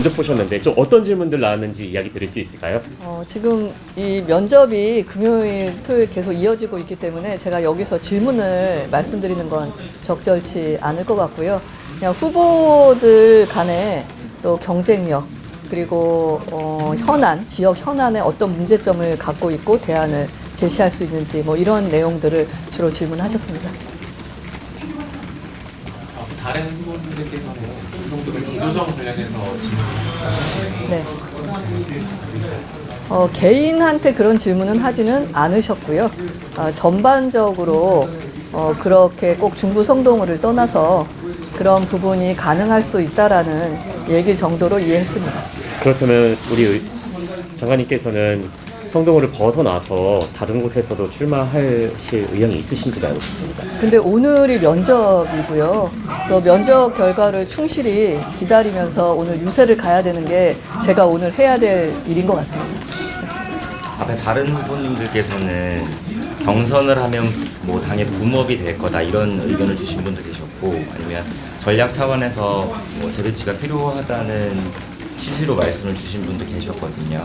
면접 보셨는데 좀 어떤 질문들 나왔는지 이야기 드릴 수 있을까요? 지금 이 면접이 금요일, 토요일 계속 이어지고 있기 때문에 제가 여기서 질문을 말씀드리는 건 적절치 않을 것 같고요. 그냥 후보들 간에 또 경쟁력, 그리고 지역 현안에 어떤 문제점을 갖고 있고 대안을 제시할 수 있는지 뭐 이런 내용들을 주로 질문하셨습니다. 다른 후보님들께서는 중성도별 구조정 관련해서 질문을 네. 개인한테 그런 질문은 하지는 않으셨고요. 전반적으로 그렇게 꼭 중부 성동구를 떠나서 그런 부분이 가능할 수 있다라는 얘기 정도로 이해했습니다. 그렇다면 우리 장관님께서는 성동구를 벗어나서 다른 곳에서도 출마하실 의향이 있으신지도 알고 싶습니다. 근데 오늘이 면접이고요. 또 면접 결과를 충실히 기다리면서 오늘 유세를 가야 되는 게 제가 오늘 해야 될 일인 것 같습니다. 앞에 다른 후보님들께서는 경선을 하면 뭐 당의 붐업이 될 거다 이런 의견을 주신 분도 계셨고, 아니면 전략 차원에서 뭐 재배치가 필요하다는 취지로 말씀을 주신 분도 계셨거든요.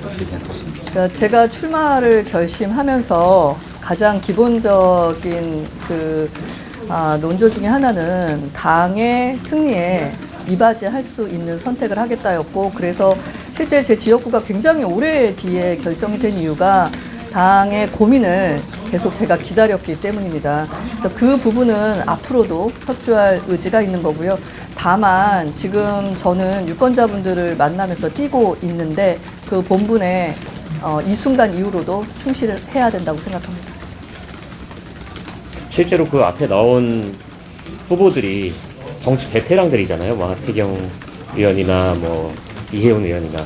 어떻게 생각하십니까? 그러니까 제가 출마를 결심하면서 가장 기본적인 논조 중에 하나는 당의 승리에 이바지할 수 있는 선택을 하겠다였고, 그래서 실제 제 지역구가 굉장히 오래 뒤에 결정이 된 이유가 당의 고민을 계속 제가 기다렸기 때문입니다. 그래서 그 부분은 앞으로도 협조할 의지가 있는 거고요. 다만 지금 저는 유권자분들을 만나면서 뛰고 있는데 그 본분에 이 순간 이후로도 충실해야 된다고 생각합니다. 실제로 그 앞에 나온 후보들이 정치 베테랑들이잖아요. 뭐 하태경 의원이나 뭐 이혜원 의원이나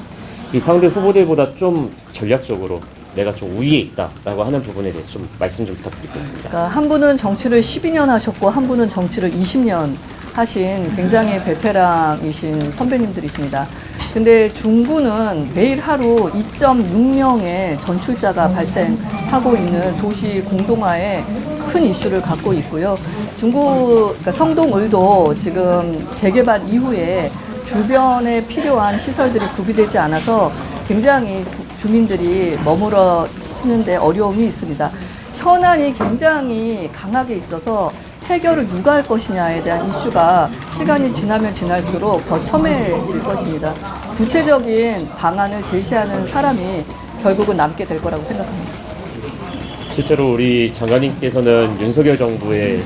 이 상대 후보들보다 좀 전략적으로 내가 좀 우위에 있다라고 하는 부분에 대해서 좀 말씀 좀 부탁드리겠습니다. 그러니까 한 분은 정치를 12년 하셨고 한 분은 정치를 20년 하신 굉장히 베테랑이신 선배님들이십니다. 근데 중구는 매일 하루 2.6명의 전출자가 발생하고 있는 도시 공동화에 큰 이슈를 갖고 있고요. 그러니까 성동을도 지금 재개발 이후에 주변에 필요한 시설들이 구비되지 않아서 굉장히 주민들이 머물러 쉬는데 어려움이 있습니다. 현안이 굉장히 강하게 있어서 해결을 누가 할 것이냐에 대한 이슈가 시간이 지나면 지날수록 더 첨예해질 것입니다. 구체적인 방안을 제시하는 사람이 결국은 남게 될 거라고 생각합니다. 실제로 우리 장관님께서는 윤석열 정부에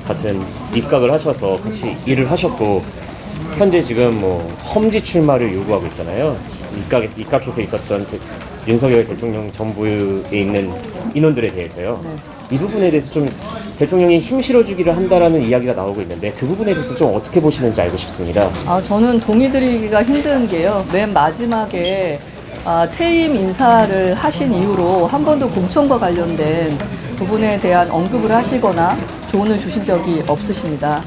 같은 입각을 하셔서 같이 일을 하셨고, 현재 지금 뭐 험지 출마를 요구하고 있잖아요. 입각해서 있었던 윤석열 대통령 정부에 있는 인원들에 대해서요. 네. 이 부분에 대해서 좀 대통령이 힘 실어주기를 한다라는 이야기가 나오고 있는데 그 부분에 대해서 좀 어떻게 보시는지 알고 싶습니다. 저는 동의드리기가 힘든 게요. 맨 마지막에 퇴임 인사를 하신 이후로 한 번도 공천과 관련된 부분에 대한 언급을 하시거나 조언을 주신 적이 없으십니다.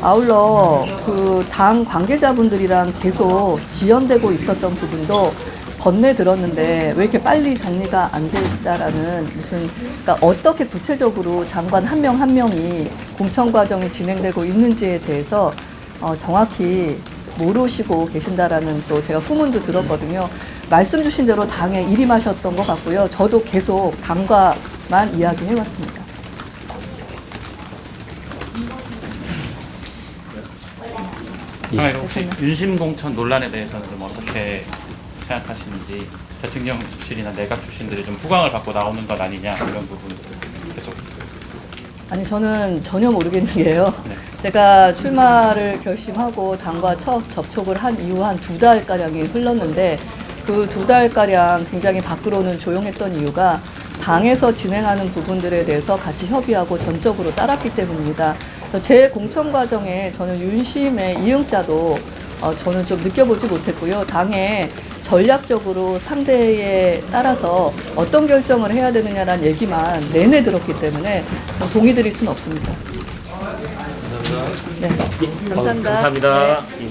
아울러 그 당 관계자분들이랑 계속 지연되고 있었던 부분도 건네 들었는데 왜 이렇게 빨리 정리가 안 됐다라는 그러니까 어떻게 구체적으로 장관 한 명 한 명이 공천 과정이 진행되고 있는지에 대해서 정확히 모르시고 계신다라는 또 제가 후문도 들었거든요. 말씀 주신 대로 당에 일임하셨던 것 같고요. 저도 계속 당과만 이야기해왔습니다. 혹시 윤심 공천 논란에 대해서는 좀 어떻게 생각하시는지, 대통령 출신이나 내각 출신들이 좀 후광을 받고 나오는 것 아니냐 이런 부분을 계속. 아니 저는 전혀 모르겠는 게요. 네. 제가 출마를 결심하고 당과 첫 접촉을 한 이후 한 2달가량이 흘렀는데 그 2달가량 굉장히 밖으로는 조용했던 이유가 당에서 진행하는 부분들에 대해서 같이 협의하고 전적으로 따랐기 때문입니다. 제 공천 과정에 저는 윤심의 이응자도 저는 좀 느껴보지 못했고요. 당에 전략적으로 상대에 따라서 어떤 결정을 해야 되느냐라는 얘기만 내내 들었기 때문에 동의 드릴 수는 없습니다. 감사합니다. 네, 감사합니다. 감사합니다. 네.